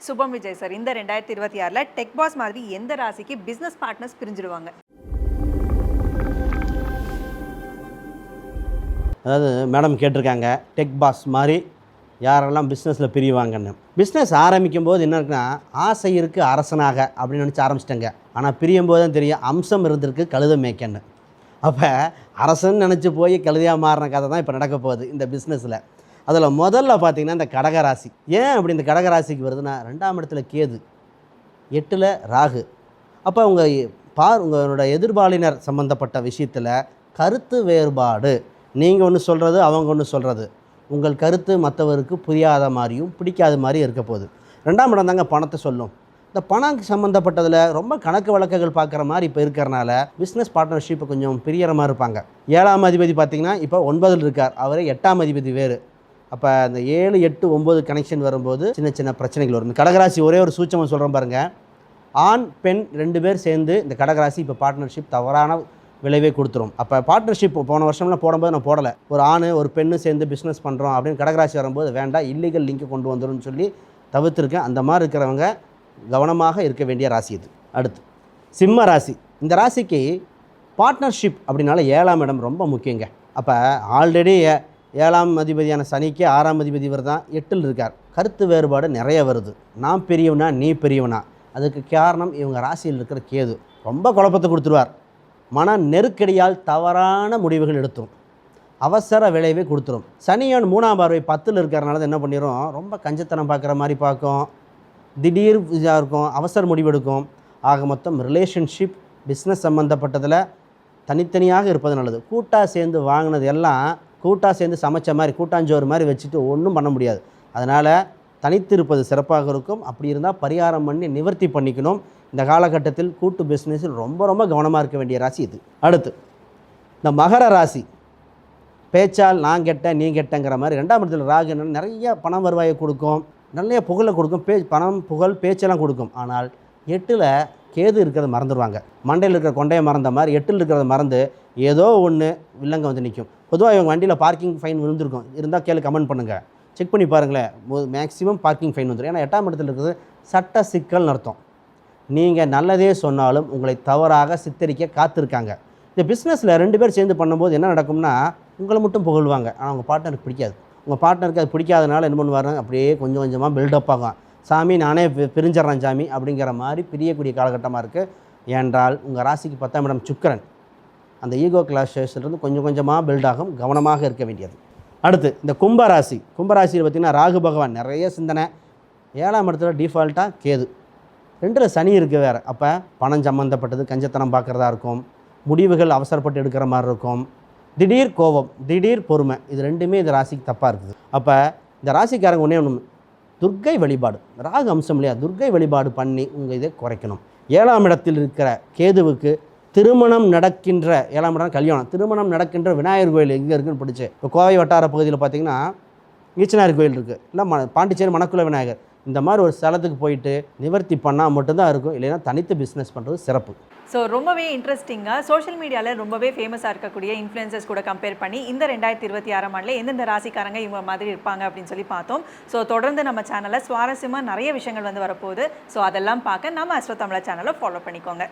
சுபம் Vijay sir, இந்த 2026ல tech pass மாதிரி எந்த ராசிக்கு பிசினஸ் பார்ட்னர்ஸ் பிரிஞ்சிடுவாங்க? அதாவது மேடம் கேட்டிருக்காங்க, டெக் பாஸ் மாதிரி யாரெல்லாம் பிஸ்னஸில் பிரிவாங்கன்னு. பிஸ்னஸ் ஆரம்பிக்கும் போது என்ன இருக்குன்னா, ஆசை இருக்குது அரசனாக அப்படின்னு நினச்சி ஆரம்பிச்சிட்டேங்க. ஆனால் பிரியும் போது தான் தெரியும் அம்சம் இருந்திருக்கு கழுத மேய்க்கன்னு. அப்போ அரசன் நினச்சி போய் கழுதையாக மாறின கதை தான் இப்போ நடக்க போகுது இந்த பிஸ்னஸில். அதில் முதல்ல பார்த்திங்கன்னா இந்த கடகராசி. ஏன் அப்படி இந்த கடகராசிக்கு வருதுன்னா, 2ஆம் இடத்துல கேது, 8ல் ராகு. அப்போ உங்களோட எதிர்பாலினர் சம்மந்தப்பட்ட விஷயத்தில் கருத்து வேறுபாடு, நீங்கள் ஒன்று சொல்கிறது அவங்க ஒன்று சொல்கிறது, உங்கள் கருத்து மற்றவருக்கு புரியாத மாதிரியும் பிடிக்காத மாதிரியும் இருக்க போகுது. 2ஆம் இடம் தாங்க பணத்தை சொல்லும். இந்த பணம் சம்மந்தப்பட்டதில் ரொம்ப கணக்கு வழக்குகள் பார்க்குற மாதிரி இப்போ இருக்கிறனால பிஸ்னஸ் பார்ட்னர்ஷிப் கொஞ்சம் பிரியற மாதிரி இருப்பாங்க. 7ஆம் அதிபதி பார்த்திங்கன்னா இப்போ 9ல் இருக்கார், அவரே 8ஆம் அதிபதி வேறு. அப்போ அந்த 7, 8, 9 கனெக்ஷன் வரும்போது சின்ன சின்ன பிரச்சனைகள் வரும். இந்த கடகராசி ஒரே ஒரு சூட்சமாக சொல்கிறேன் பாருங்கள். ஆண் பெண் 2 பேர் சேர்ந்து இந்த கடகராசி இப்போ பார்ட்னர்ஷிப் தவறான விளைவே கொடுத்துரும். அப்போ பார்ட்னர்ஷிப் போன வருஷம்லாம் போடும்போது நான் போடலை. ஒரு ஆண் ஒரு பெண்ணு சேர்ந்து பிஸ்னஸ் பண்ணுறோம் அப்படின்னு கடகராசி வரும்போது வேண்டாம், இல்லீகல் லிங்க் கொண்டு வந்துடும் சொல்லி தவிர்த்துருக்கேன். அந்த மாதிரி இருக்கிறவங்க கவனமாக இருக்க வேண்டிய ராசி இது. அடுத்து சிம்ம ராசி. இந்த ராசிக்கு பார்ட்னர்ஷிப் அப்படின்னால 7ஆம் இடம் ரொம்ப முக்கியங்க. அப்போ ஆல்ரெடி 7ஆம் அதிபதியான சனிக்கு 6ஆம் அதிபதி இவர் தான் 8ல் இருக்கார். கருத்து வேறுபாடு நிறைய வருது. நான் பெரியவனா நீ பெரியவனா, அதுக்கு காரணம் இவங்க ராசியில் இருக்கிற கேது. ரொம்ப குழப்பத்தை கொடுத்துருவார். மன நெருக்கடியால் தவறான முடிவுகள் எடுத்துரும், அவசர விளைவை கொடுத்துரும். சனியான் 3ஆம் பார்வை 10ல் இருக்கிறனால என்ன பண்ணிடும், ரொம்ப கஞ்சத்தனம் பார்க்குற மாதிரி பார்க்கும், திடீர் இதாக இருக்கும், அவசர முடிவெடுக்கும். ஆக மொத்தம் ரிலேஷன்ஷிப் பிஸ்னஸ் சம்மந்தப்பட்டதில் தனித்தனியாக இருப்பது நல்லது. கூட்டாக சேர்ந்து வாங்கினது எல்லாம் கூட்டாக சேர்ந்து சமைச்ச மாதிரி கூட்டாஞ்சோறு மாதிரி வச்சுட்டு ஒன்றும் பண்ண முடியாது. அதனால் தனித்து இருப்பது சிறப்பாக இருக்கும். அப்படி இருந்தால் பரிகாரம் பண்ணி நிவர்த்தி பண்ணிக்கணும். இந்த காலகட்டத்தில் கூட்டு பிஸ்னஸில் ரொம்ப ரொம்ப கவனமாக இருக்க வேண்டிய ராசி இது. அடுத்து இந்த மகர ராசி. பேச்சால் நான் கெட்டேன் நீ கெட்டங்கிற மாதிரி 2ஆம் இடத்துல ராகு நிறைய பணம் வருவாயை கொடுக்கும், நிறைய புகழை கொடுக்கும், பணம் புகழ் பேச்செல்லாம் கொடுக்கும். ஆனால் 8ல் கேது இருக்கிறத மறந்துடுவாங்க. மண்டையில் இருக்கிற கொண்டையை மறந்த மாதிரி 8ல் இருக்கிறத மறந்து ஏதோ ஒன்று வில்லங்க வந்து நிற்கும். பொதுவாக இவங்க வண்டியில் பார்க்கிங் ஃபைன் விழுந்திருக்கும், இருந்தால் கேளு கமெண்ட் பண்ணுங்கள், செக் பண்ணி பாருங்களேன். மேக்ஸிமம் பார்க்கிங் ஃபைன் வந்துடும். ஏன்னா 8ஆம் இடத்துல இருக்கிறது சட்ட சிக்கல்னு அர்த்தம். நீங்கள் நல்லதே சொன்னாலும் உங்களை தவறாக சித்தரிக்க காத்திருக்காங்க. இந்த பிஸ்னஸில் 2 பேர் சேர்ந்து பண்ணும்போது என்ன நடக்கும்னா, உங்களை மட்டும் புகழ்வாங்க, ஆனால் உங்கள் பார்ட்னருக்கு பிடிக்காது. உங்கள் பார்ட்னருக்கு அது பிடிக்காதனால என்ன பண்ணுவாங்க, அப்படியே கொஞ்சம் கொஞ்சமாக பில்டப் ஆகும். சாமி நானே பிரிஞ்சிட்றேன் சாமி அப்படிங்கிற மாதிரி பிரியக்கூடிய காலகட்டமாக இருக்குது. ஏன்றால் உங்கள் ராசிக்கு 10ஆம் இடம் சுக்கிரன். அந்த ஈகோ கிளாஷஸ்லேருந்து கொஞ்சம் கொஞ்சமாக பில்ட் ஆகும், கவனமாக இருக்க வேண்டியது. அடுத்து இந்த கும்பராசி. கும்பராசியில் பார்த்திங்கன்னா ராகு பகவான் நிறைய சிந்தனை, 7ஆம் இடத்துல டிஃபால்ட்டாக கேது, 2ல் சனி இருக்குது வேறு. அப்போ பணம் சம்மந்தப்பட்டது கஞ்சத்தனம் பார்க்குறதா இருக்கும், முடிவுகள் அவசரப்பட்டு எடுக்கிற மாதிரி இருக்கும், திடீர் கோபம் திடீர் பொறுமை, இது 2மே இந்த ராசிக்கு தப்பாக இருக்குது. அப்போ இந்த ராசிக்காரங்க ஒன்று துர்க்கை வழிபாடு, ராகு அம்சம் இல்லையா, துர்க்கை வழிபாடு பண்ணி உங்கள் இதை குறைக்கணும். 7ஆம் இடத்தில் இருக்கிற கேதுவுக்கு திருமணம் நடக்கின்ற 7ஆம் இடம் கல்யாணம், திருமணம் நடக்கின்ற விநாயகர் கோயில் எங்கே இருக்குன்னு பிடிச்சி. இப்போ கோவை வட்டார பகுதியில் பார்த்திங்கன்னா ஈச்சனார் கோயில் இருக்குது, இல்லை பாண்டிச்சேரி மணக்குள விநாயகர், இந்த மாதிரி ஒரு ஸ்தலத்துக்கு போயிட்டு நிவர்த்தி பண்ணால் மட்டும்தான் இருக்கும், இல்லைன்னா தனித்து பிஸ்னஸ் பண்ணுறது சிறப்பு. ஸோ ரொம்பவே இன்ட்ரெஸ்டிங்காக சோஷியல் மீடியாவில் ரொம்பவே ஃபேமஸாக இருக்கக்கூடிய இன்ஃப்ளூயன்சர்ஸ் கூட கம்பேர் பண்ணி இந்த 2026ஆம் ஆண்டில் எந்தெந்த ராசிக்காரங்க இவங்க மாதிரி இருப்பாங்க அப்படின்னு சொல்லி பார்த்தோம். ஸோ தொடர்ந்து நம்ம சேனலில் சுவாரஸ்யமாக நிறைய விஷயங்கள் வந்து வரப்போகுது. ஸோ அதெல்லாம் பார்க்க நம்ம அஸ்ட்ரோ தமிழா சேனலை ஃபாலோ பண்ணிக்கோங்க.